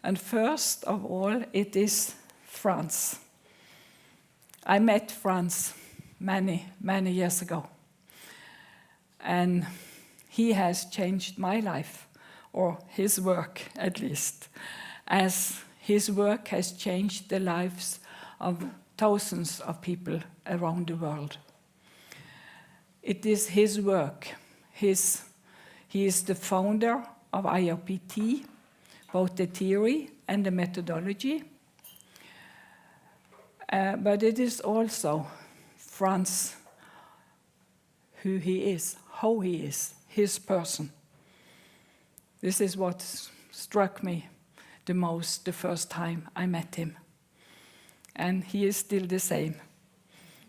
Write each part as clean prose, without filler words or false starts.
And first of all, it is Franz. I met Franz many years ago. And he has changed my life, or his work at least, as his work has changed the lives of thousands of people around the world. It is his work. He is the founder of IoPT, both the theory and the methodology. But it is also Franz, who he is, how he is, his person. This is what struck me the most the first time I met him. And he is still the same.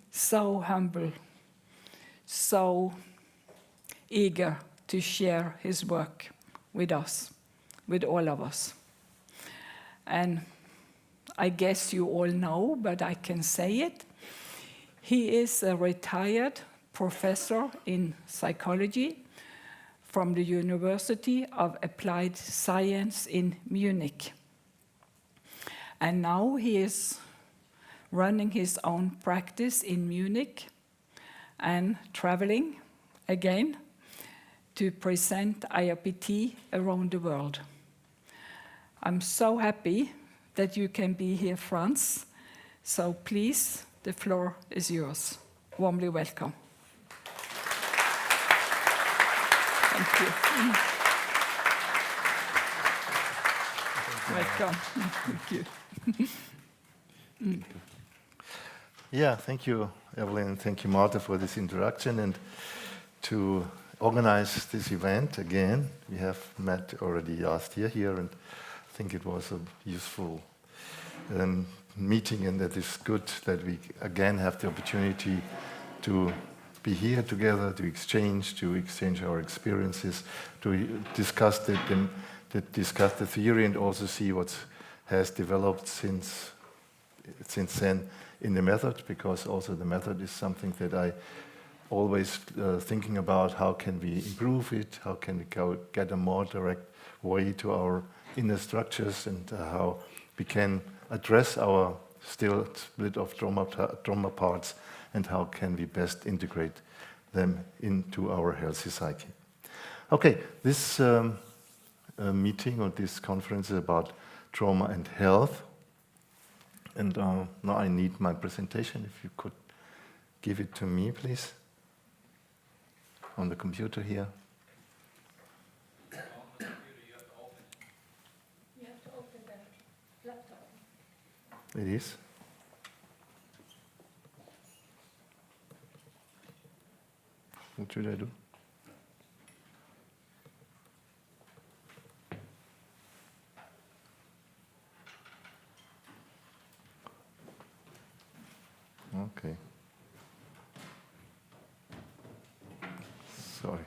So humble, so eager to share his work with us, with all of us. And I guess you all know, but I can say it. He is a retired professor in psychology from the University of Applied Science in Munich. And now he is running his own practice in Munich and traveling again to present IoPT around the world. I'm so happy that you can be here, Franz. So please, the floor is yours. Warmly welcome. Thank you. Welcome. Thank you. Yeah, thank you, Evelyn, and thank you, Marta, for this introduction and to organize this event again. We have met already last year here, and I think it was a useful meeting, and that is good that we again have the opportunity to be here together, to exchange our experiences, to discuss the theory, and also see what has developed since then in the method, because also the method is something that I always thinking about. How can we improve it? How can we get a more direct way to our inner structures, and how we can address our still split of trauma parts, and how can we best integrate them into our healthy psyche. Okay, this meeting or this conference is about trauma and health. And now I need my presentation. If you could give it to me, please. On the computer here. You have to open the laptop. It is. What should I do? Okay. Sorry.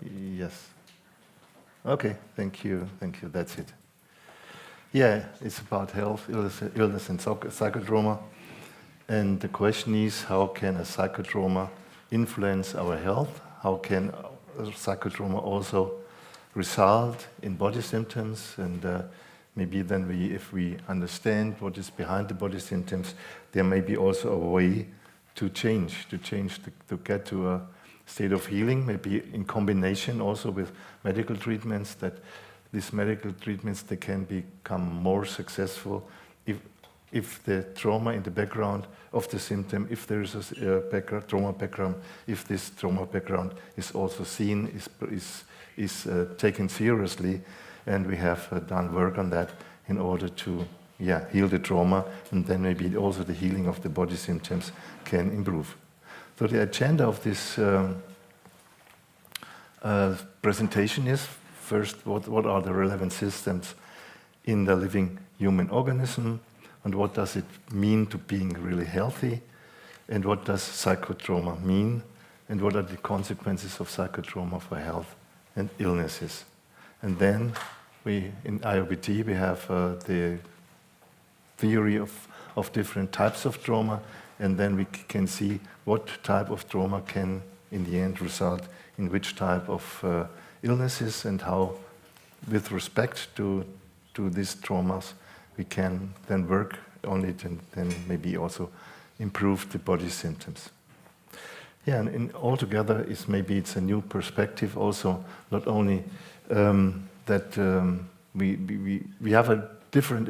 Yes. Okay, thank you, that's it. Yeah, it's about health, illness and psychotrauma. And the question is, how can a psychotrauma influence our health? How can psychotrauma also result in body symptoms? And maybe then if we understand what is behind the body symptoms, there may be also a way to get to a state of healing, maybe in combination also with medical treatments, that these medical treatments, they can become more successful if the trauma in the background of the symptom, if there is a trauma background, if this trauma background is also seen, is taken seriously, and we have done work on that in order to heal the trauma, and then maybe also the healing of the body symptoms can improve. So the agenda of this presentation is, first, what are the relevant systems in the living human organism, and what does it mean to being really healthy, and what does psychotrauma mean, and what are the consequences of psychotrauma for health and illnesses. And then in IoPT we have the theory of of different types of trauma, and then we can see what type of trauma can, in the end, result in which type of illnesses, and how, with respect to these traumas, we can then work on it and then maybe also improve the body symptoms. Yeah, and altogether is maybe it's a new perspective also, not only that we have a different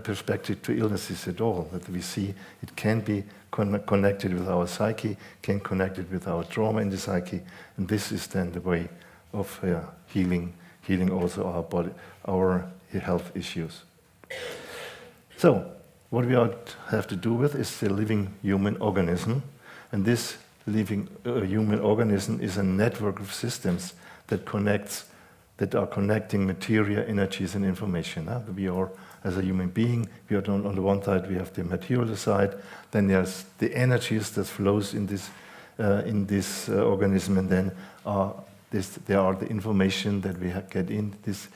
perspective to illnesses at all, that we see it can be connected with our psyche, can connect it with our trauma in the psyche, and this is then the way of healing also our body, our health issues. So, what we have to do with is the living human organism, and this living human organism is a network of systems that are connecting material, energies, and information. We are, as a human being, we are on the one side we have the material side, then there's the energies that flows in this organism, and then there are the information that we get in this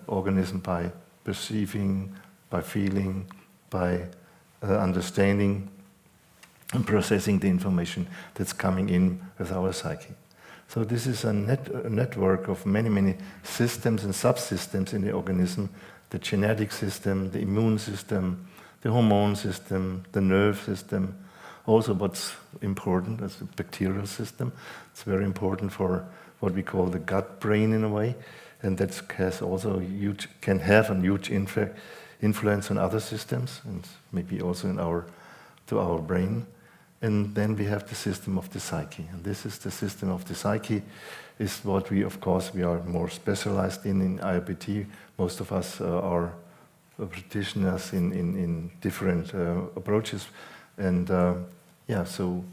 organism by perceiving, by feeling, by understanding and processing the information that's coming in with our psyche. So this is a network of many systems and subsystems in the organism: the genetic system, the immune system, the hormone system, the nerve system. Also what's important is the bacterial system. It's very important for what we call the gut brain in a way, and that can have a huge influence on other systems, and maybe also to our brain. And then we have the system of the psyche, and this is the system of the psyche, is what we are more specialized in IoPT. Most of us are practitioners in different approaches, and so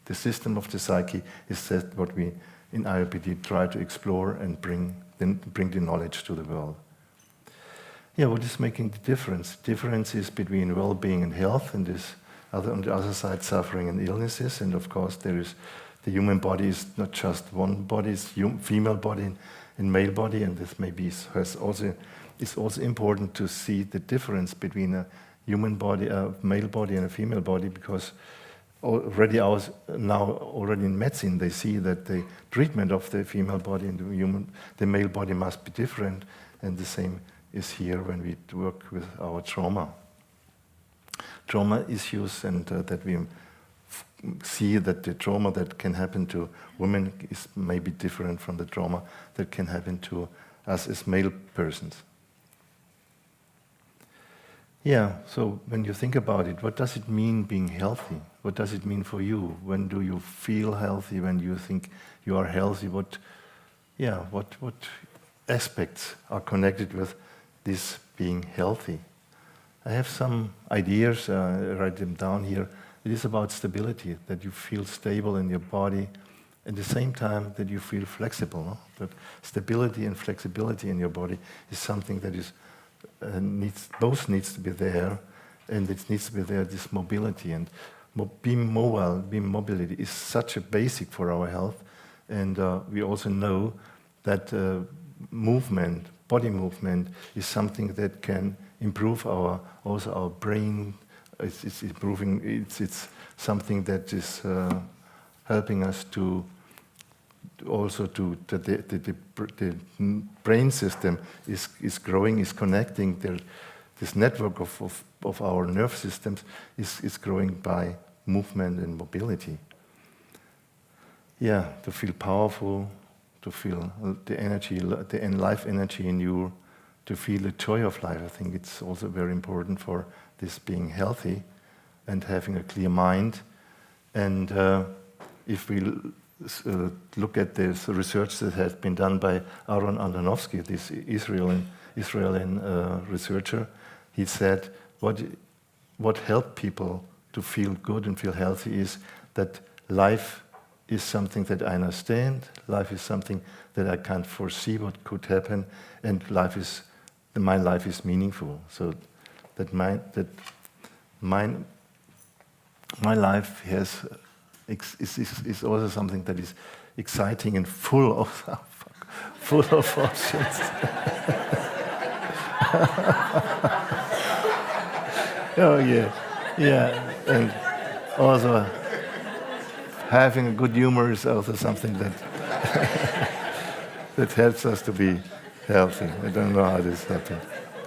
the system of the psyche is that what we in IoPT try to explore and bring the knowledge to the world. Yeah, what is making the difference? The difference is between well-being and health, and on the other side, suffering and illnesses. And of course, the human body is not just one body; it's female body and male body, and this maybe is also important to see the difference between a human body, a male body, and a female body, because already in medicine they see that the treatment of the female body and the male body must be different, and the same is here when we work with our trauma issues, and that we see that the trauma that can happen to women is maybe different from the trauma that can happen to us as male persons. Yeah, so when you think about it, what does it mean being healthy? What does it mean for you? When do you feel healthy? When you think you are healthy? What aspects are connected with this being healthy? I have some ideas, write them down here. It is about stability, that you feel stable in your body, at the same time that you feel flexible. No? That stability and flexibility in your body is something that is needs to be there, and it needs to be there, this mobility. And being mobility is such a basic for our health, and we also know that body movement is something that can improve our brain. It's improving. It's something that is helping us to the brain system is growing, is connecting. This network of our nerve systems is growing by movement and mobility. Yeah, to feel powerful, to feel the energy, the life energy in you, to feel the joy of life. I think it's also very important for this being healthy and having a clear mind. And if we look at this research that has been done by Aaron Andonovsky, this Israeli researcher, he said what helped people to feel good and feel healthy is that life is something that I understand, life is something that I can't foresee what could happen, and my life is meaningful. So that my life is also something that is exciting and full of options. Oh yeah, yeah, and also having a good humor is also something that that helps us to be healthy. I don't know how this happened.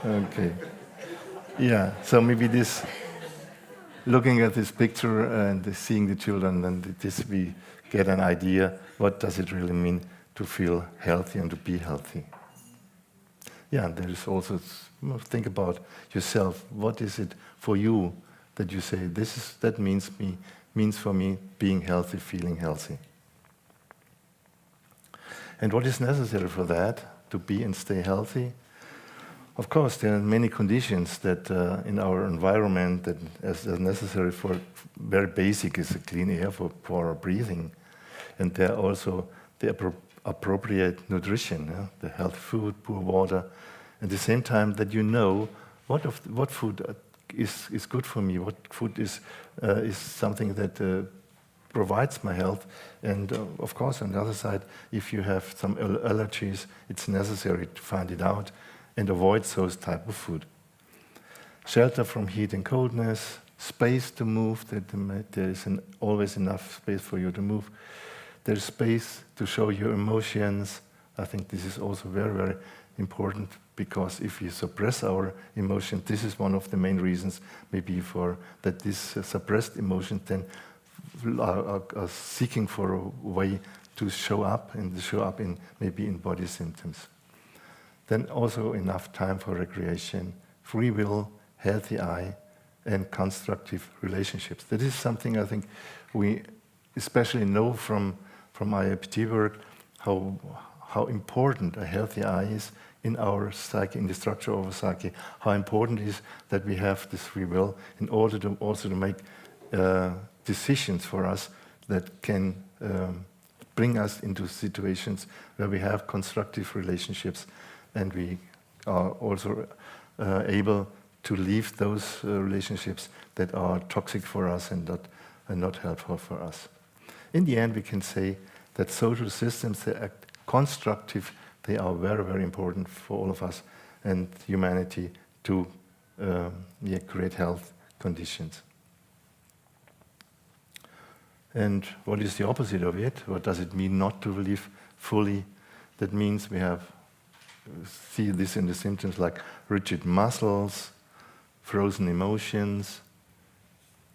Okay, yeah. So maybe this, looking at this picture and seeing the children, and this we get an idea what does it really mean to feel healthy and to be healthy. Yeah, and there is also, think about yourself. What is it for you that you say that means for me being healthy, feeling healthy? And what is necessary for that to be and stay healthy? Of course, there are many conditions that in our environment that are necessary for. Very basic is a clean air for our breathing, and there are also the appropriate nutrition, the healthy food, poor water. At the same time, that you know what food is good for me, what food is something that provides my health, and of course, on the other side, if you have some allergies, it's necessary to find it out and avoid those type of food. Shelter from heat and coldness, space to move, that there is always enough space for you to move. There's space to show your emotions. I think this is also very, very important, because if we suppress our emotions, this is one of the main reasons maybe for that this suppressed emotions then are seeking for a way to show up, and to show up in maybe in body symptoms. Then also enough time for recreation, free will, healthy eye, and constructive relationships. That is something I think we especially know from IoPT work, how important a healthy eye is in our psyche, in the structure of our psyche, how important it is that we have this free will in order to also to make decisions for us that can bring us into situations where we have constructive relationships, and we are also able to leave those relationships that are toxic for us and not helpful for us. In the end, we can say that social systems that act constructive, they are very, very important for all of us and humanity to create health conditions. And what is the opposite of it? What does it mean not to live fully? That means we see this in the symptoms like rigid muscles, frozen emotions,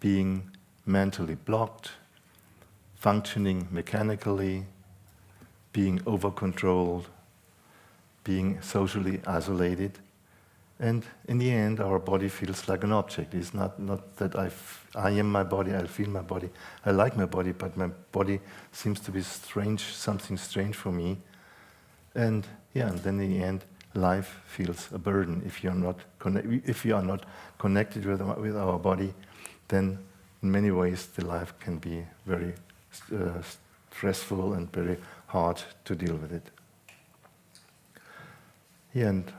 being mentally blocked, functioning mechanically, being over-controlled, being socially isolated. And in the end, our body feels like an object. It's not that I am my body, I feel my body, I like my body, but my body seems to be strange, something strange for me. And then in the end, life feels a burden. If you are not connected with our body, then in many ways the life can be very stressful and very hard to deal with it. Yeah, and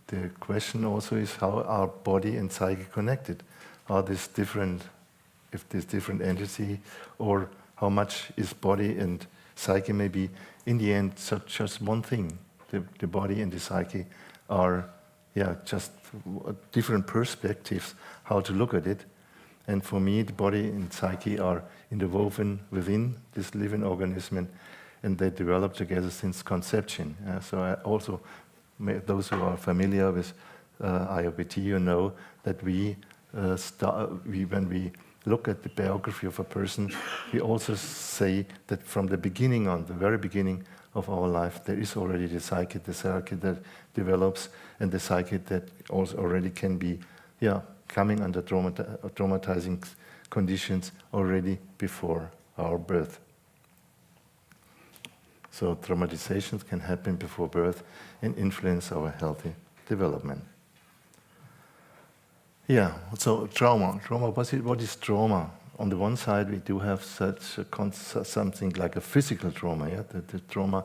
the question also is, how are body and psyche connected? Are these different, if there's different entity, or how much is body and psyche maybe in the end just one thing? The body and the psyche are just different perspectives how to look at it. And for me, the body and psyche are interwoven within this living organism, and they develop together since conception. So I also, those who are familiar with IoPT, you know that when we look at the biography of a person, we also say that from the beginning on, the very beginning of our life, there is already the psyche that develops, and the psyche that also already can be coming under traumatizing conditions already before our birth. So traumatizations can happen before birth and influence our healthy development. Yeah, so trauma. What is trauma? On the one side, we do have something like a physical trauma. Yeah? The trauma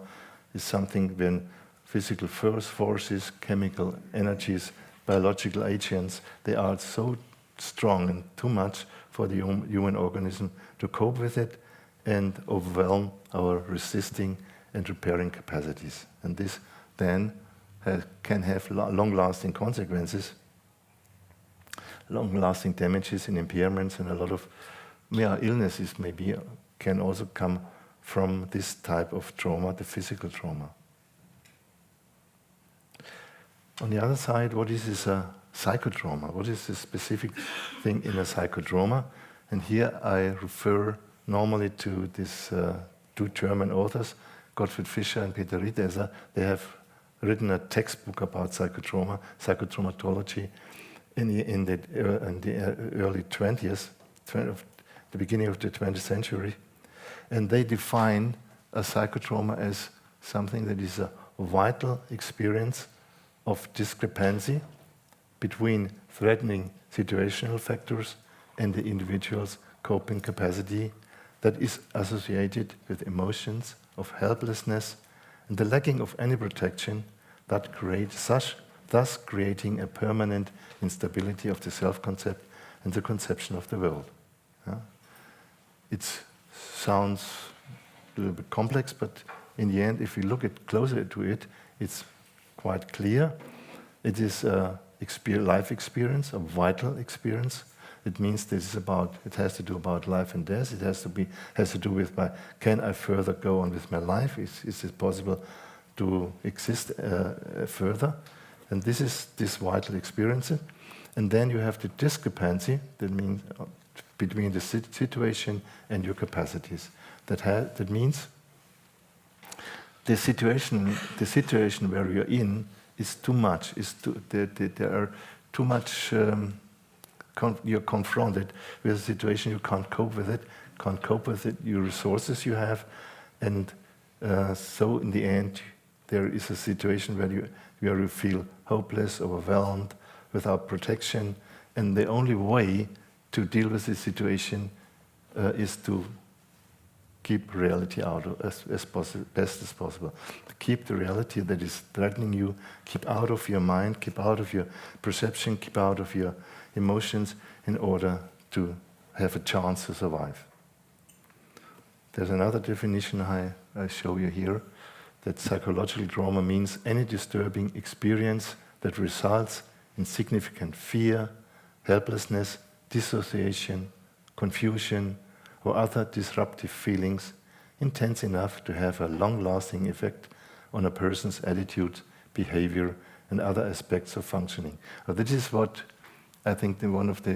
is something when physical forces, chemical energies, biological agents, they are so strong and too much for the human organism to cope with it and overwhelm our resisting and repairing capacities. And this then can have long-lasting consequences. long-lasting damages and impairments, and a lot of illnesses maybe can also come from this type of trauma, the physical trauma. On the other side, what is this psychotrauma? What is the specific thing in a psychotrauma? And here I refer normally to these two German authors, Gottfried Fischer and Peter Riedesser. They have written a textbook about psychotrauma, psychotraumatology, in the early 20s, the beginning of the 20th century. And they define a psychotrauma as something that is a vital experience of discrepancy between threatening situational factors and the individual's coping capacity that is associated with emotions of helplessness and the lacking of any protection that creates thus creating a permanent instability of the self-concept and the conception of the world. It sounds a little bit complex, but in the end, if we look closer to it, it's quite clear. It is a life experience, a vital experience. It means it has to do about life and death. It has to do with can I further go on with my life? Is it possible to exist further? And this is this vital experience. And then you have the discrepancy, that means between the situation and your capacities. That means the situation where you're in is too much. There are too much. You're confronted with a situation, you can't cope with it, your resources you have, and so in the end, there is a situation where you feel hopeless, overwhelmed, without protection, and the only way to deal with this situation is to keep reality out as best as possible. To keep the reality that is threatening you, keep out of your mind, keep out of your perception, keep out of your emotions in order to have a chance to survive. There's another definition I show you here, that psychological trauma means any disturbing experience that results in significant fear, helplessness, dissociation, confusion, or other disruptive feelings intense enough to have a long-lasting effect on a person's attitude, behavior, and other aspects of functioning. This is what I think one of the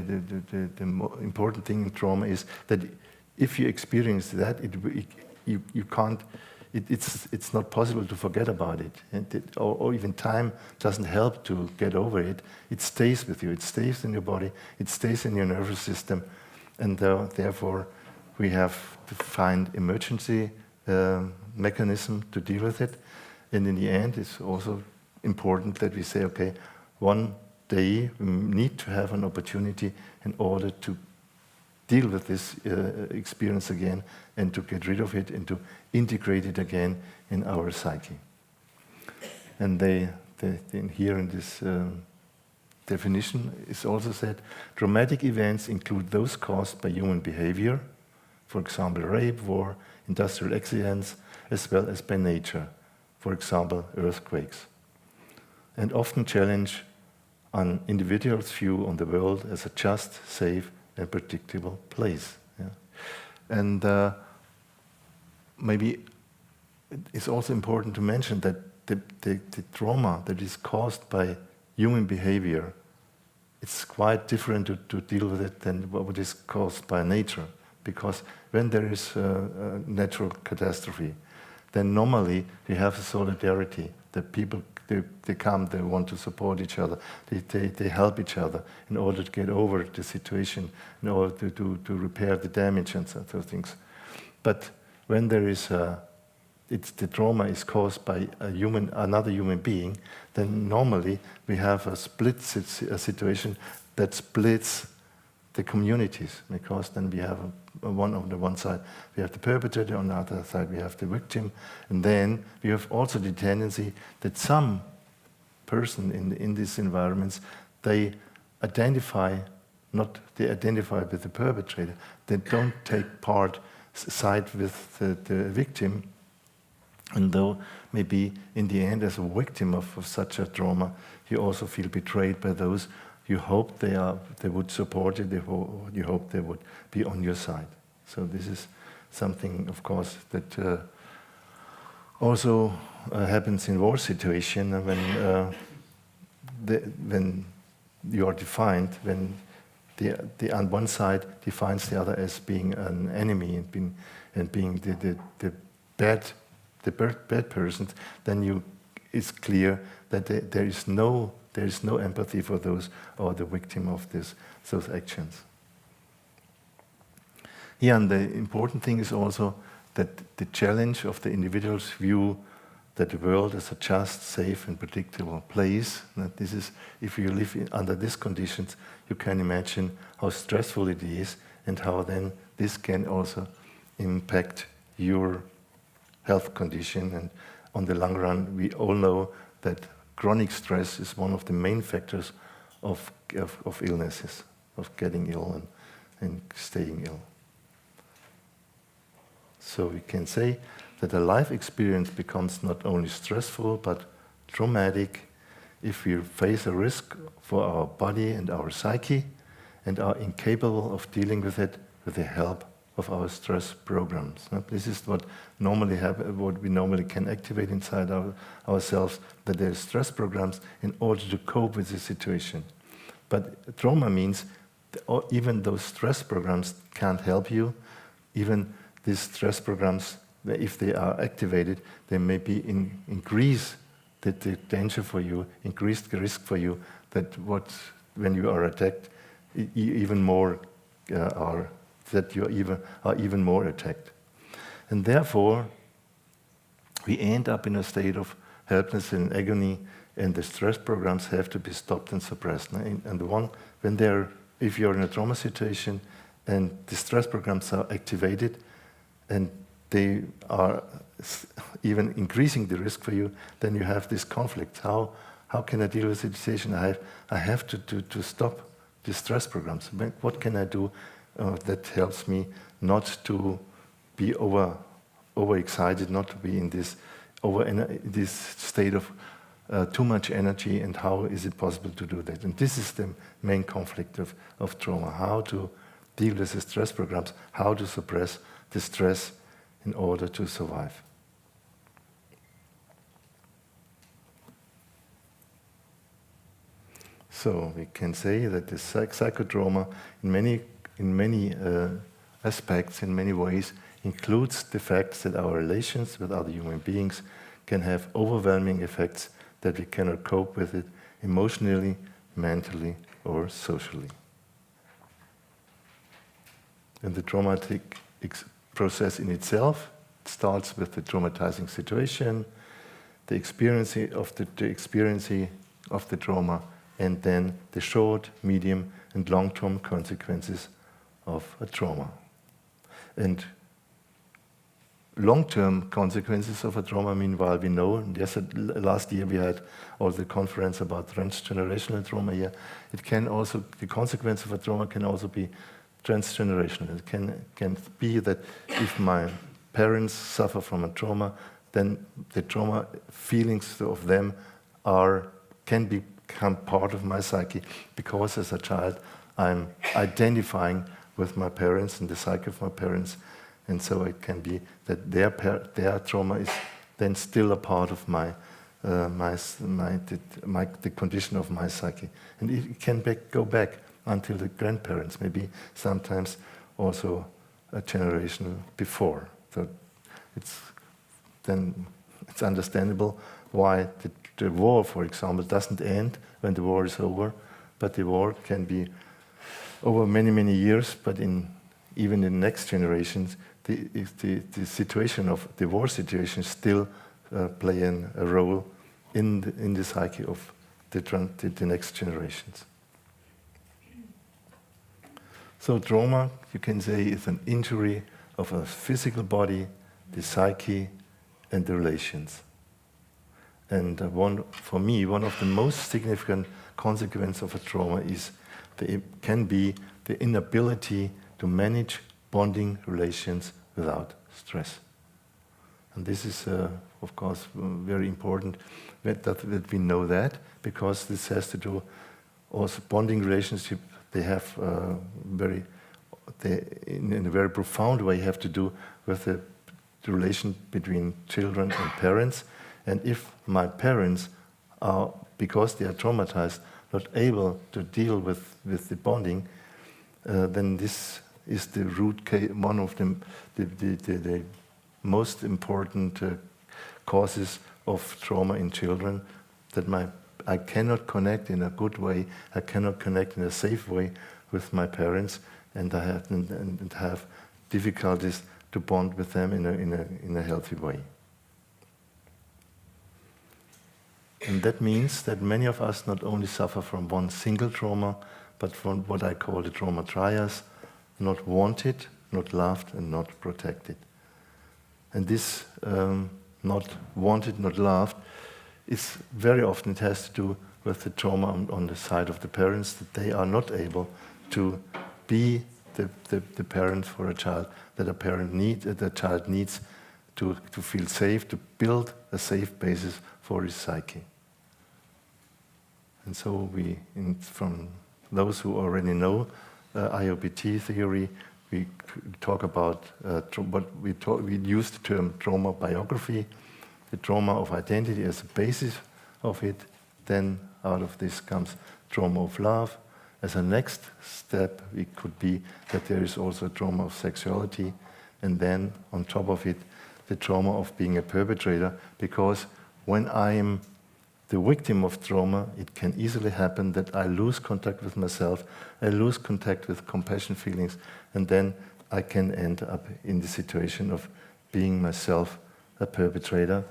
important thing in trauma is that if you experience that, you can't. It's not possible to forget about it, or even time doesn't help to get over it. It stays with you. It stays in your body. It stays in your nervous system, and therefore we have to find emergency mechanism to deal with it. And in the end, it's also important that we say, okay, one day we need to have an opportunity in order to deal with this experience again and to get rid of it and to integrate it again in our psyche. And here in this definition is also said, traumatic events include those caused by human behavior, for example, rape, war, industrial accidents, as well as by nature, for example, earthquakes, and often challenge an individual's view on the world as a just, safe, and predictable place. Yeah. And maybe it's also important to mention that the trauma that is caused by human behavior, it's quite different to deal with it than what is caused by nature. Because when there is a natural catastrophe, then normally we have a solidarity that people they come, they want to support each other, they help each other in order to get over the situation, in order to repair the damage and such things. But when there is the trauma is caused by another human being, then normally we have a situation that splits the communities, because then we have on the one side we have the perpetrator, on the other side we have the victim, and then we have also the tendency that some person in these environments, they identify with the perpetrator, they don't take side with the victim, and though maybe in the end as a victim of such a trauma you also feel betrayed by those you hope they would support you, you hope they would be on your side. So this is something, of course, that also happens in war situation when you are defined, when the on one side defines the other as being an enemy and being the bad person, then it's clear that there is no empathy for those or the victim of those actions. Yeah, and the important thing is also that the challenge of the individual's view that the world is a just, safe, and predictable place. That this is, if you live under these conditions, you can imagine how stressful it is, and how then this can also impact your health condition. And on the long run, we all know that chronic stress is one of the main factors of illnesses, of getting ill and staying ill. So we can say that a life experience becomes not only stressful but traumatic if we face a risk for our body and our psyche and are incapable of dealing with it with the help of our stress programs. This is what we normally can activate inside ourselves, that there are stress programs in order to cope with the situation. But trauma means even those stress programs can't help you. Even these stress programs, if they are activated, they may increase the danger for you, increase the risk for you, that when you are attacked, even more that you are even more attacked. And therefore, we end up in a state of helplessness and agony, and the stress programs have to be stopped and suppressed. And if you're in a trauma situation and the stress programs are activated and they are even increasing the risk for you, then you have this conflict. How can I deal with the situation? I have to stop the stress programs. What can I do that helps me not to be overexcited, not to be in this state of too much energy, and how is it possible to do that? And this is the main conflict of trauma, how to deal with the stress programs, how to suppress the stress in order to survive. So we can say that the psychotrauma in many aspects, in many ways, includes the fact that our relations with other human beings can have overwhelming effects that we cannot cope with it emotionally, mentally, or socially. And the traumatic process in itself starts with the traumatizing situation, the experience of the trauma, and then the short, medium, and long-term consequences of a trauma. And long-term consequences of a trauma, meanwhile, we know, last year we had also the conference about transgenerational trauma here. The consequence of a trauma can also be transgenerational. It can be that if my parents suffer from a trauma, then the trauma feelings of them can become part of my psyche, because as a child I'm identifying with my parents and the psyche of my parents, and so it can be that their trauma is then still a part of the condition of my psyche, and it can go back until the grandparents, maybe sometimes also a generation before. So it's understandable why the war, for example, doesn't end when the war is over, but the war can be over many, many years, but even in next generations, the situation of the war situation still playing a role in the psyche of the next generations. So trauma, you can say, is an injury of a physical body, the psyche, and the relations. And for me, one of the most significant consequences of a trauma can be the inability to manage bonding relations without stress. And this is, of course, very important that we know that, because this has to do also bonding relationship, they have in a very profound way have to do with the relation between children and parents. And if my parents are, because they are traumatized, not able to deal with the bonding, then this is the root case, one of the most important causes of trauma in children, that I cannot connect in a good way, I cannot connect in a safe way with my parents, and I have difficulties to bond with them in a healthy way. And that means that many of us not only suffer from one single trauma, but from what I call the trauma trias: not wanted, not loved, and not protected. And this not wanted, not loved, is very often, it has to do with the trauma on the side of the parents, that they are not able to be the parent for a child, that the child needs to feel safe, to build a safe basis for his psyche. And so from those who already know IoPT theory, we talk about we use the term trauma biography, the trauma of identity as a basis of it. Then out of this comes trauma of love. As a next step, it could be that there is also a trauma of sexuality, and then on top of it, the trauma of being a perpetrator, because when I am the victim of trauma, it can easily happen that I lose contact with myself, I lose contact with compassion feelings, and then I can end up in the situation of being myself a perpetrator.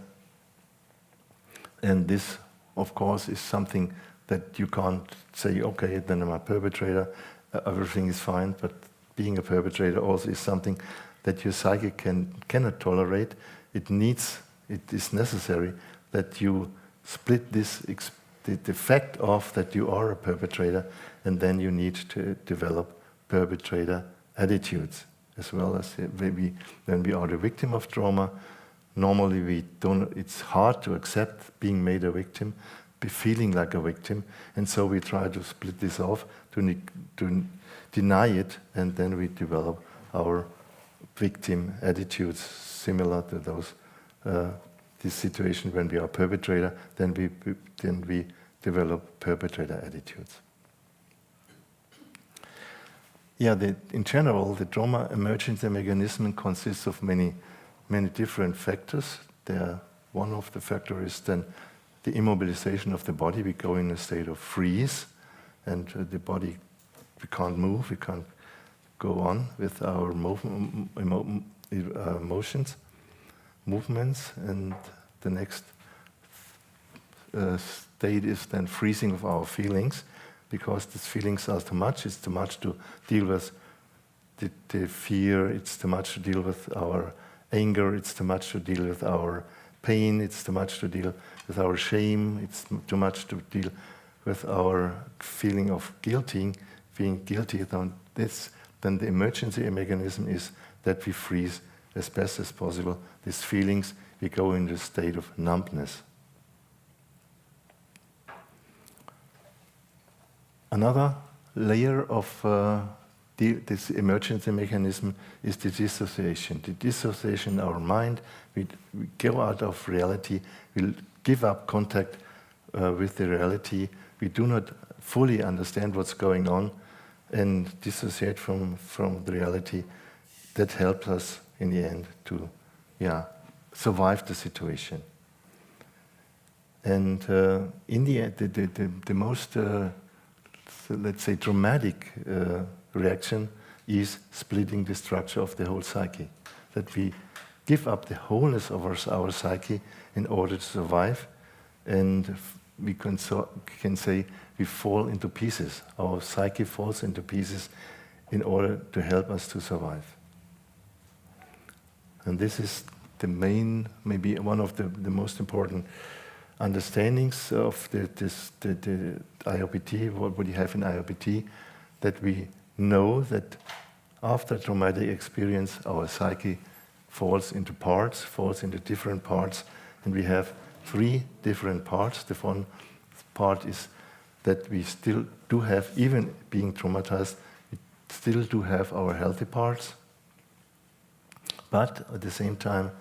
And this, of course, is something that you can't say, okay, then I'm a perpetrator, everything is fine, but being a perpetrator also is something that your psyche cannot tolerate. It is necessary that you split the fact of that you are a perpetrator, and then you need to develop perpetrator attitudes, as well as maybe when we are the victim of trauma. Normally it's hard to accept being made a victim, be feeling like a victim, and so we try to split this off, to deny it, and then we develop our victim attitudes similar to those this situation when we are perpetrator. Then we develop perpetrator attitudes. Yeah, in general, the trauma emergency mechanism consists of many different factors. One of the factors is then the immobilization of the body. We go in a state of freeze, and the body, we can't move, we can't go on with our movements, and the next state is then freezing of our feelings, because these feelings are too much. It's too much to deal with the fear, it's too much to deal with our anger, it's too much to deal with our pain, it's too much to deal with our shame, it's too much to deal with our feeling of being guilty. Then the emergency mechanism is that we freeze as best as possible these feelings. We go into a state of numbness. Another layer of this emergency mechanism is the dissociation. The dissociation in our mind, we go out of reality, we give up contact with the reality, we do not fully understand what's going on, and dissociate from the reality. That helps us in the end to survive the situation. And in the end, the most, let's say, dramatic reaction is splitting the structure of the whole psyche. That we give up the wholeness of our psyche in order to survive, and we can say we fall into pieces. Our psyche falls into pieces in order to help us to survive. And this is the main, maybe one of the most important understandings of the IoPT, what you have in IoPT, that we know that after traumatic experience, our psyche falls into parts, falls into different parts, and we have 3 different parts. The one part is that we still do have, even being traumatized, we still do have our healthy parts. But at the same time,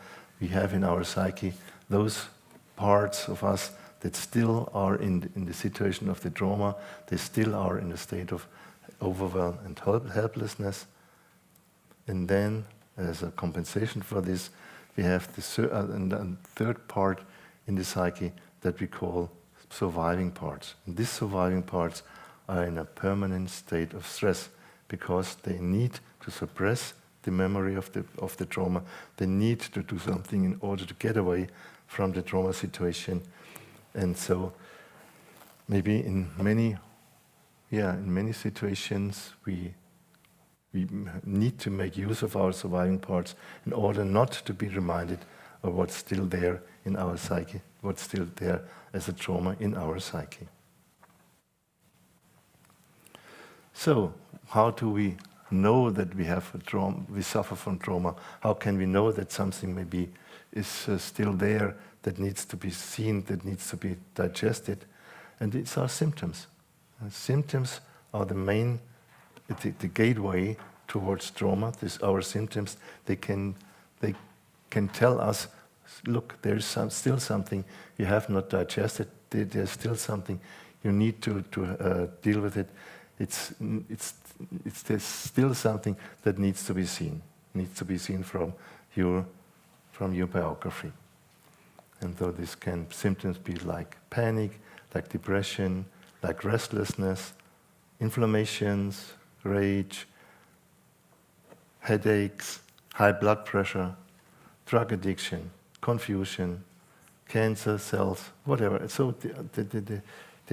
we have in our psyche those parts of us that still are in the situation of the trauma, they still are in a state of overwhelm and helplessness. And then, as a compensation for this, we have the third part in the psyche that we call surviving parts. And these surviving parts are in a permanent state of stress because they need to suppress the memory of the trauma. They need to do something in order to get away from the trauma situation. And so maybe in many situations we need to make use of our surviving parts in order not to be reminded of what's still there in our psyche, what's still there as a trauma in our psyche. So, how do we know that we have a trauma, we suffer from trauma? How can we know that something maybe is still there, that needs to be seen, that needs to be digested? And it's our symptoms. And symptoms are the main, the gateway towards trauma. Our symptoms, they can tell us, look, there's still something you have not digested. There's still something you need to deal with it. There's still something that needs to be seen from your biography. And so this can symptoms be like panic, like depression, like restlessness, inflammations, rage, headaches, high blood pressure, drug addiction, confusion, cancer cells, whatever. So the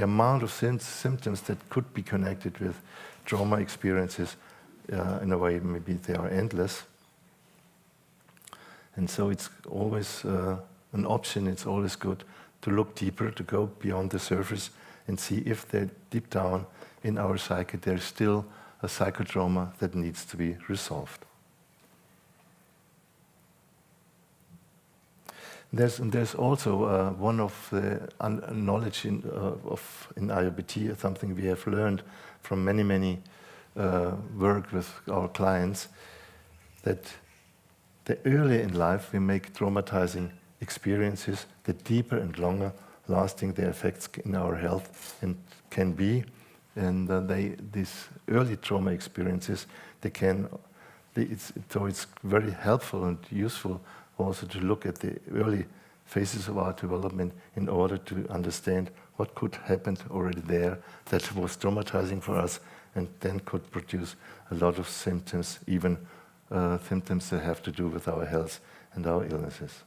amount of symptoms that could be connected with trauma experiences, in a way, maybe they are endless. And so it's always an option, it's always good to look deeper, to go beyond the surface and see if there, deep down in our psyche, there's still a psychotrauma that needs to be resolved. There's also one of the knowledge in IoPT, something we have learned from many work with our clients, that the earlier in life we make traumatizing experiences, the deeper and longer lasting the effects in our health and can be. And these early trauma experiences, so it's very helpful and useful also to look at the early phases of our development in order to understand what could happen already there that was traumatizing for us and then could produce a lot of symptoms, even symptoms that have to do with our health and our illnesses.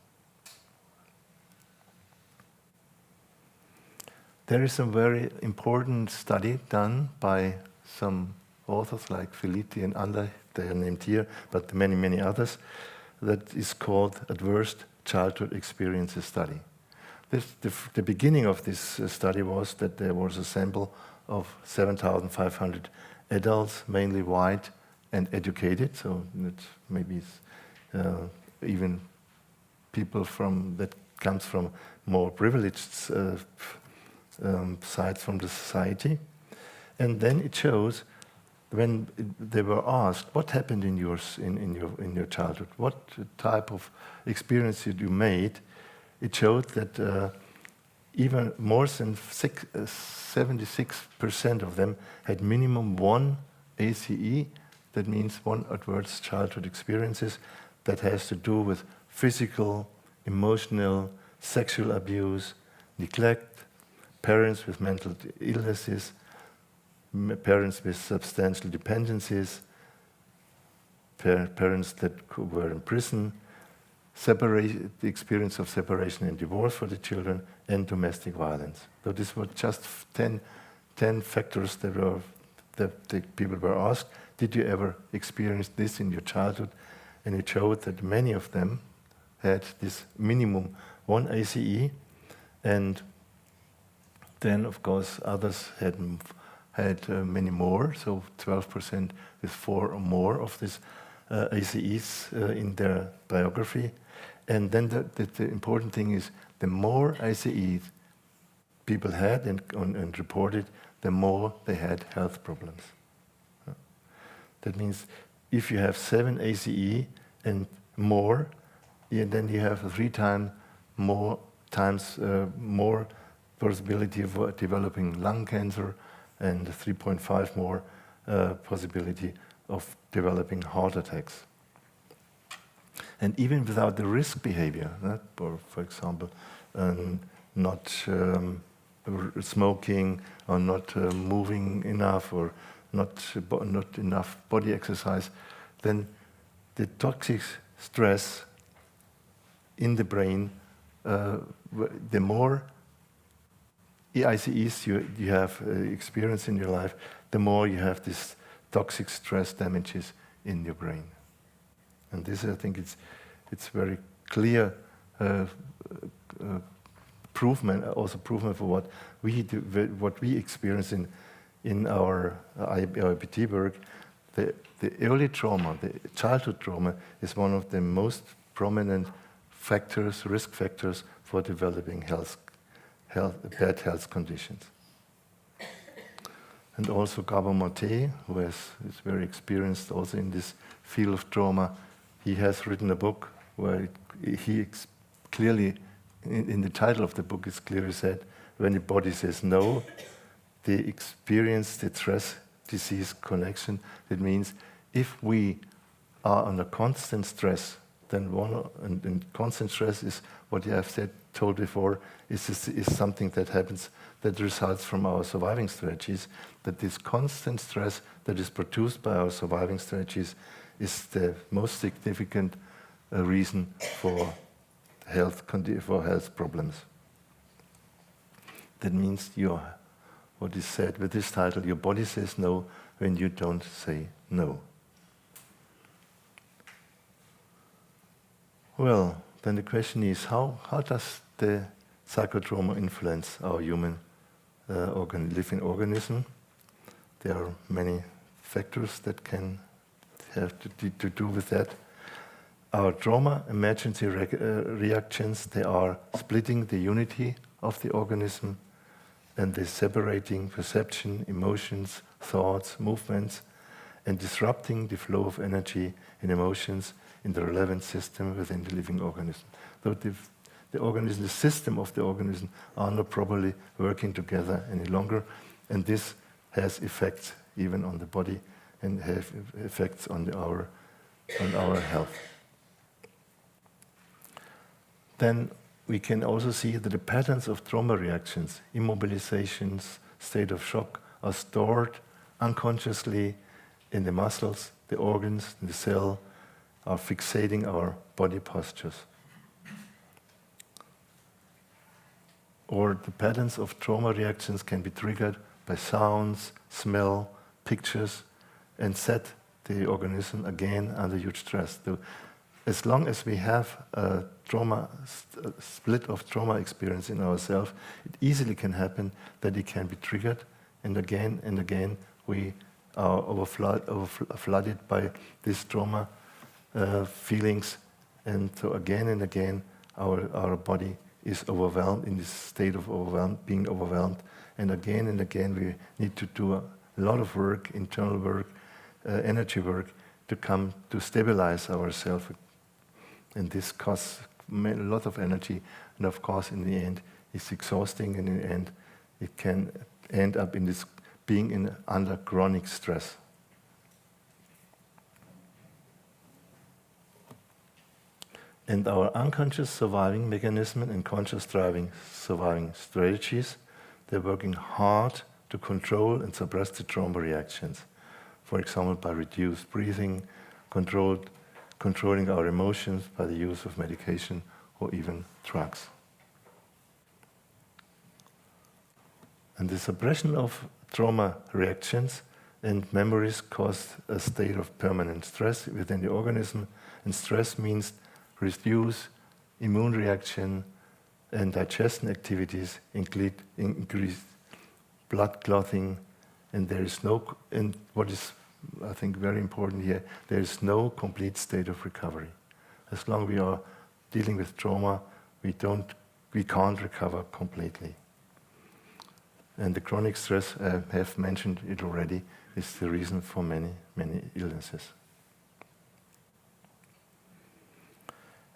There is a very important study done by some authors like Felitti and Ander, they are named here, but many others, that is called Adverse Childhood Experiences Study. The beginning of this study was that there was a sample of 7,500 adults, mainly white and educated, so that maybe even people that comes from more privileged sides from the society. And then it shows, when they were asked, what happened in your childhood, what type of experience you made, it showed that even more than 76% of them had minimum one ACE, that means one adverse childhood experiences that has to do with physical, emotional, sexual abuse, neglect, parents with mental illnesses, parents with substantial dependencies, parents that were in prison, the experience of separation and divorce for the children, and domestic violence. So these were just 10 factors that the people were asked, did you ever experience this in your childhood? And it showed that many of them had this minimum one ACE, and then of course others had many more, so 12% with 4 or more of these ACEs in their biography. And then the important thing is, the more ACEs people had and reported, the more they had health problems. That means if you have 7 ACE and more, then you have 3 times more possibility of developing lung cancer and 3.5 more possibility of developing heart attacks. And even without the risk behavior, for example, not smoking or not moving enough or not enough body exercise, then the toxic stress in the brain, the more ICEs you have experienced in your life, the more you have this toxic stress damages in your brain. And this, I think, it's very clear proven for what we do, what we experience in our IoPT work. The early trauma, the childhood trauma, is one of the most prominent risk factors for developing bad health conditions. And also Gabor Mate, who is very experienced also in this field of trauma, he has written a book where he clearly, in the title of the book, is clearly said, when the body says no, they experience the stress disease connection. That means if we are under constant stress, then and constant stress is what you have told before, is something that happens, that results from our surviving strategies, that this constant stress that is produced by our surviving strategies is the most significant reason for health problems. That means what is said with this title, your body says no when you don't say no. Well, then the question is, how does the psychotrauma influence our human living organism? There are many factors that can have to do with that. Our trauma emergency reactions, they are splitting the unity of the organism, and they're separating perception, emotions, thoughts, movements, and disrupting the flow of energy and emotions in the relevant system within the living organism. So the system of the organism are not properly working together any longer, and this has effects even on the body and have effects on our health. Then we can also see that the patterns of trauma reactions, immobilizations, state of shock, are stored unconsciously in the muscles, the organs, the cell, are fixating our body postures. Or the patterns of trauma reactions can be triggered by sounds, smell, pictures, and set the organism again under huge stress. So as long as we have a split of trauma experience in ourselves, it easily can happen that it can be triggered, and again we are flooded by this trauma feelings, and so again and again our body is overwhelmed, in this state of being overwhelmed, and again we need to do a lot of work, internal work, energy work, to stabilize ourselves, and this costs a lot of energy, and of course in the end it's exhausting, and in the end it can end up in this being under chronic stress. And our unconscious surviving mechanism and conscious surviving strategies, they're working hard to control and suppress the trauma reactions. For example, by reduced breathing, controlling our emotions by the use of medication or even drugs. And the suppression of trauma reactions and memories cause a state of permanent stress within the organism, and stress means reduce immune reaction and digestion activities, increase blood clotting, and what is, I think, very important here, there is no complete state of recovery. As long as we are dealing with trauma, we can't recover completely. And the chronic stress, I have mentioned it already, is the reason for many, many illnesses.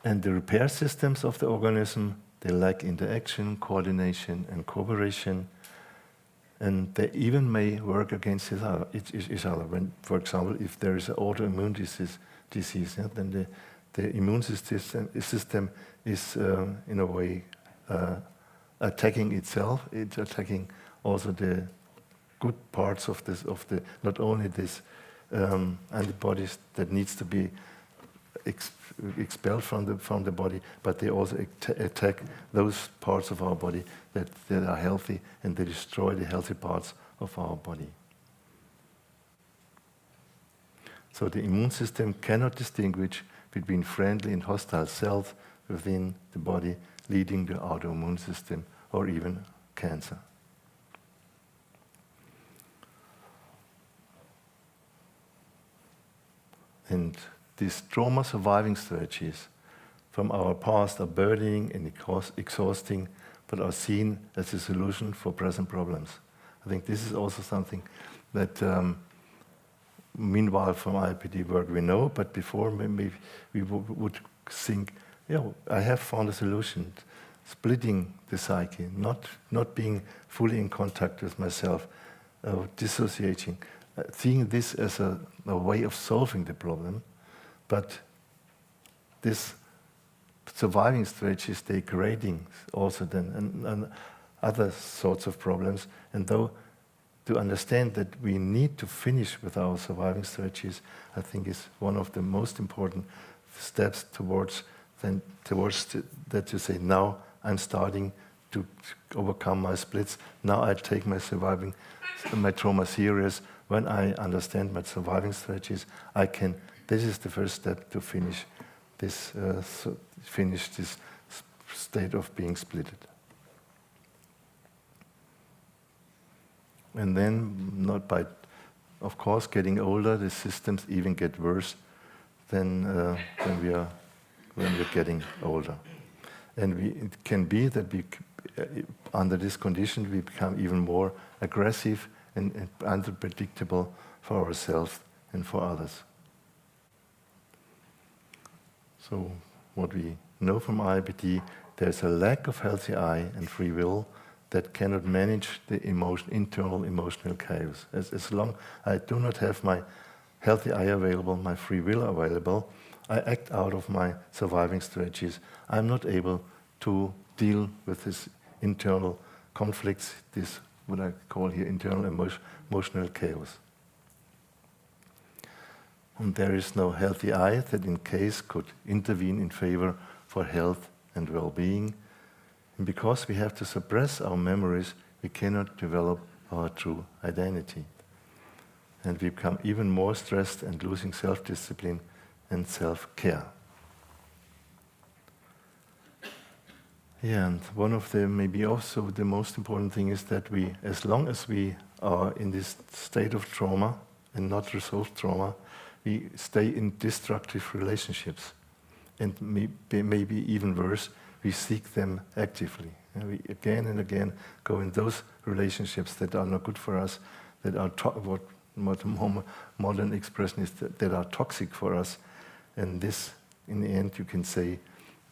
And the repair systems of the organism, they lack interaction, coordination, and cooperation. And they even may work against each other. When, for example, if there is an autoimmune disease, then the immune system is in a way attacking itself. It's attacking also the good parts of the not only this antibodies that needs to be expelled from the body, but they also attack those parts of our body that are healthy, and they destroy the healthy parts of our body. So the immune system cannot distinguish between friendly and hostile cells within the body, leading to autoimmune system or even cancer. And these trauma surviving strategies from our past are burdening and exhausting, but are seen as a solution for present problems. I think this is also something that, meanwhile, from IoPT work we know, but before maybe we would think, I have found a solution, splitting the psyche, not being fully in contact with myself, dissociating, seeing this as a way of solving the problem. But this surviving strategies, they're creating also then and other sorts of problems. And though to understand that we need to finish with our surviving strategies, I think is one of the most important steps towards that to say, now I'm starting to overcome my splits. Now I take my trauma serious. When I understand my surviving strategies, this is the first step to finish this state of being splitted. And then, not by, of course, getting older, the systems even get worse than when we're getting older. And it can be that under this condition, we become even more aggressive and unpredictable for ourselves and for others. So what we know from IoPT, there's a lack of healthy I and free will that cannot manage the internal emotional chaos. As long I do not have my healthy I available, my free will available, I act out of my surviving strategies. I'm not able to deal with this internal conflicts, this what I call here internal emotional chaos. And there is no healthy I that in case could intervene in favor for health and well-being. And because we have to suppress our memories, we cannot develop our true identity. And we become even more stressed and losing self-discipline and self-care. Yeah, and one of the, maybe also the most important thing is that we, as long as we are in this state of trauma and not resolved trauma, we stay in destructive relationships. And maybe even worse, we seek them actively. And we again and again go in those relationships that are not good for us, that are what modern expression is, that are toxic for us. And this, in the end, you can say,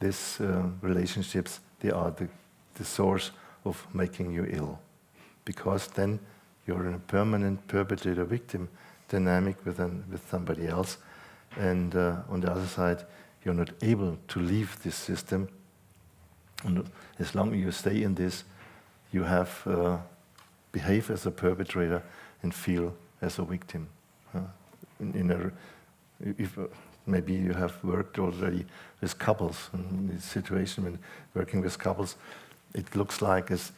these relationships, they are the source of making you ill. Because then you're in a permanent perpetrator-victim dynamic with somebody else. And on the other side, you're not able to leave this system. And as long as you stay in this, you have behave as a perpetrator and feel as a victim. If maybe you have worked already with couples, in this situation when working with couples, it looks like as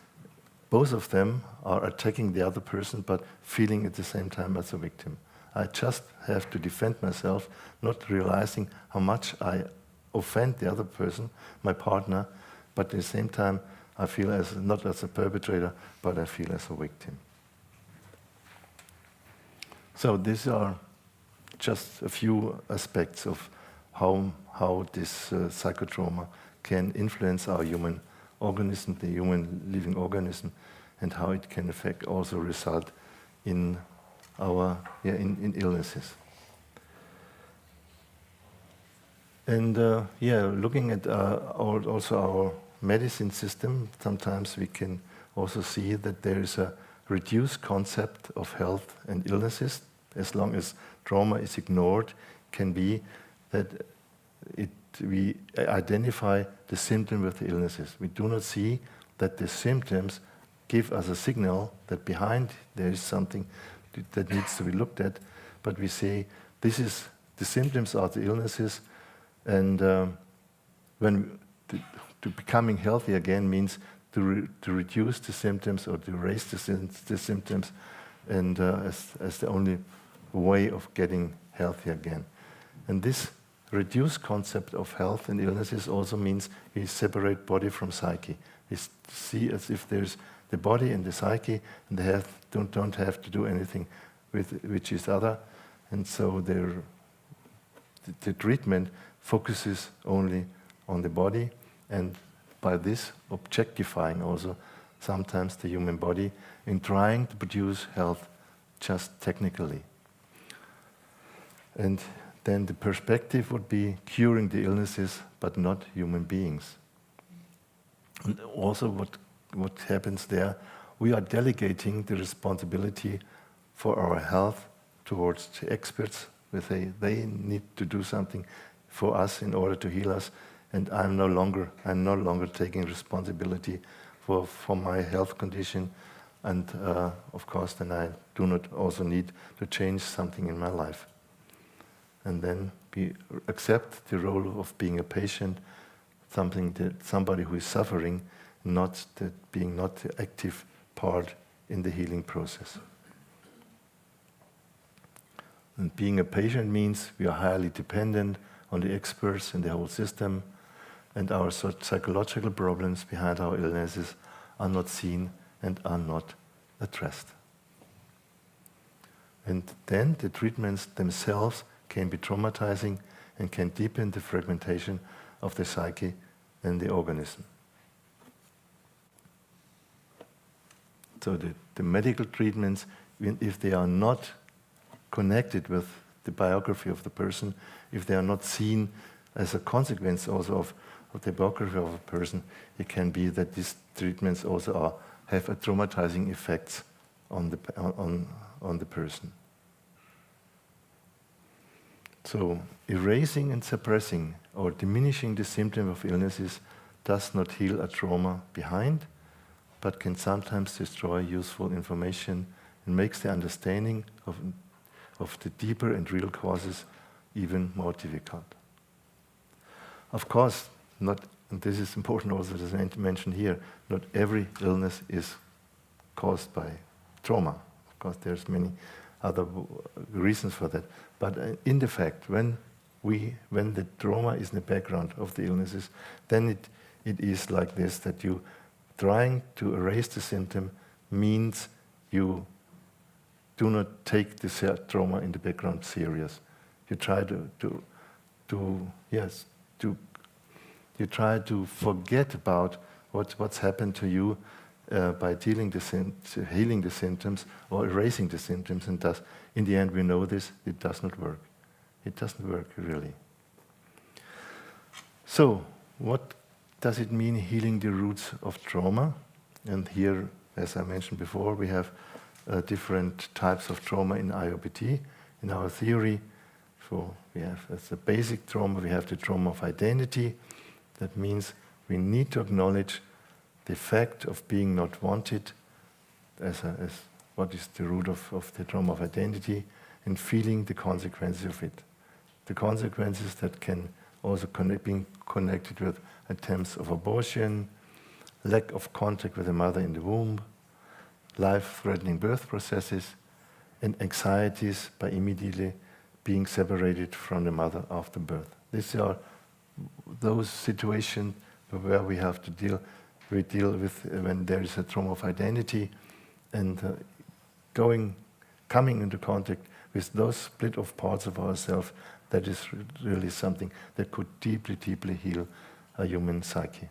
both of them are attacking the other person, but feeling at the same time as a victim. I just have to defend myself, not realizing how much I offend the other person, my partner, but at the same time, I feel not as a perpetrator, but I feel as a victim. So these are just a few aspects of how this psychotrauma can influence our human organism, the human living organism, and how it can affect, also result in our in illnesses. And looking at also our medicine system, sometimes we can also see that there is a reduced concept of health and illnesses. As long as trauma is ignored, can be that we identify the symptom with the illnesses. We do not see that the symptoms give us a signal that behind there is something that needs to be looked at, but we say this is the symptoms are the illnesses, and to becoming healthy again means to reduce the symptoms or to erase the symptoms, and as the only way of getting healthy again. And this reduced concept of health and illnesses also means we separate body from psyche. We see as if there's the body and the psyche, and they don't have to do anything with each other, and so the treatment focuses only on the body, and by this objectifying also sometimes the human body in trying to produce health just technically. And then the perspective would be curing the illnesses but not human beings. And also what happens there, we are delegating the responsibility for our health towards the experts. They need to do something for us in order to heal us, and I'm no longer taking responsibility for my health condition, and of course then I do not also need to change something in my life. And then we accept the role of being a patient, somebody who is suffering, being not the active part in the healing process. And being a patient means we are highly dependent on the experts in the whole system, and our psychological problems behind our illnesses are not seen and are not addressed. And then the treatments themselves can be traumatizing and can deepen the fragmentation of the psyche and the organism. So the medical treatments, if they are not connected with the biography of the person, if they are not seen as a consequence also of the biography of a person, it can be that these treatments also have a traumatizing effects on the person. So erasing and suppressing or diminishing the symptom of illnesses does not heal a trauma behind, but can sometimes destroy useful information and makes the understanding of the deeper and real causes even more difficult. Of course, and this is important also to mention here, not every illness is caused by trauma. Of course, there's many other reasons for that. But in the fact, when the trauma is in the background of the illnesses, then it is like this, that you trying to erase the symptom means you do not take the trauma in the background serious. You try you try to forget about what's happened to you by healing the symptoms or erasing the symptoms, and thus, in the end, we know this, it does not work. It doesn't work, really. So, what does it mean, healing the roots of trauma? And here, as I mentioned before, we have different types of trauma in IoPT. In our theory, we have, as a basic trauma, we have the trauma of identity. That means we need to acknowledge the fact of being not wanted as what is the root of the trauma of identity, and feeling the consequences of it. The consequences that can also be connected with attempts of abortion, lack of contact with the mother in the womb, life-threatening birth processes, and anxieties by immediately being separated from the mother after birth. These are those situations where we have to deal with when there is a trauma of identity, and coming into contact with those split off parts of ourselves. That is really something that could deeply, deeply heal a human psyche.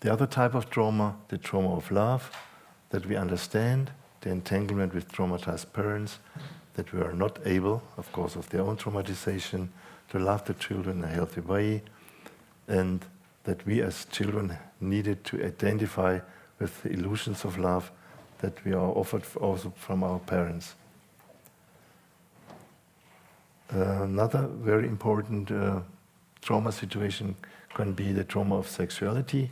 The other type of trauma, the trauma of love, that we understand the entanglement with traumatized parents, that we are not able, of course, of their own traumatization, to love the children in a healthy way, and that we as children needed to identify with the illusions of love that we are offered also from our parents. Another very important trauma situation can be the trauma of sexuality,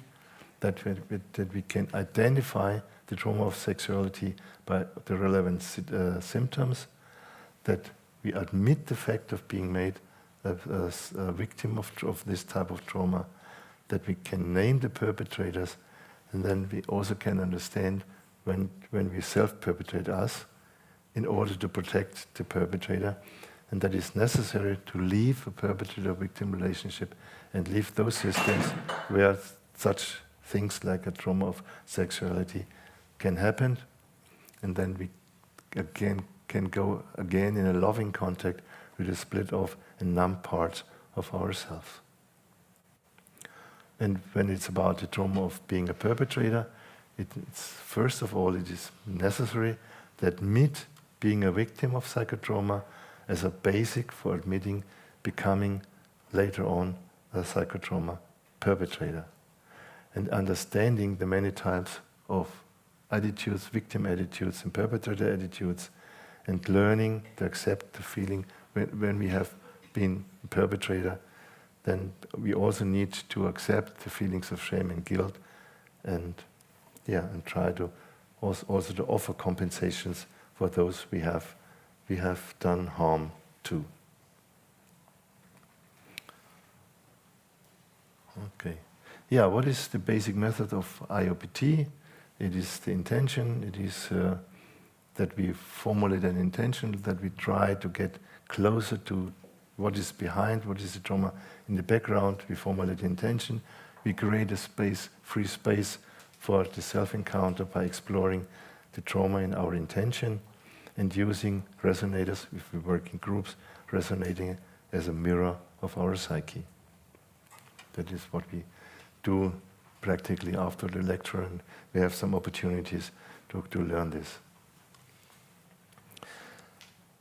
that we can identify the trauma of sexuality by the relevant symptoms, that we admit the fact of being made a victim of this type of trauma, that we can name the perpetrators, and then we also can understand when we self-perpetrate us in order to protect the perpetrator, and that it's necessary to leave a perpetrator-victim relationship and leave those systems where such things like a trauma of sexuality can happen, and then we can go again in a loving contact with a split off and numb parts of ourselves. And when it's about the trauma of being a perpetrator, it's first of all, it is necessary to admit being a victim of psychotrauma as a basic for admitting becoming later on a psychotrauma perpetrator, and understanding the many types of attitudes, victim attitudes and perpetrator attitudes, and learning to accept the feeling when we have been a perpetrator, then we also need to accept the feelings of shame and guilt, and try to also to offer compensations for those we have done harm to. Okay. Yeah, what is the basic method of IoPT? It is the intention, it is that we formulate an intention, that we try to get closer to what is behind, what is the trauma in the background. We formulate the intention, we create a space, free space for the self-encounter by exploring the trauma in our intention and using resonators, if we work in groups, resonating as a mirror of our psyche. That is what we do practically after the lecture, and we have some opportunities to learn this.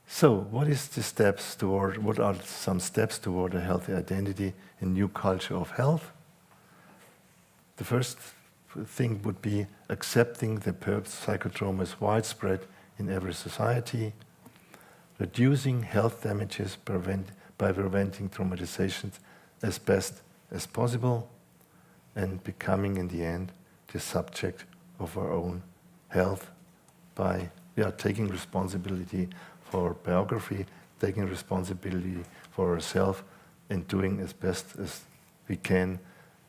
So, what are some steps toward a healthy identity and new culture of health? The first thing would be accepting that psychotrauma is widespread in every society, reducing health damages by preventing traumatizations as best as possible, and becoming in the end the subject of our own health by taking responsibility for biography, taking responsibility for ourselves, and doing as best as we can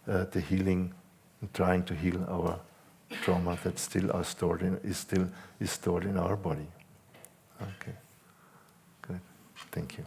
the healing, and trying to heal our trauma that still is stored in our body. Okay, good. Thank you.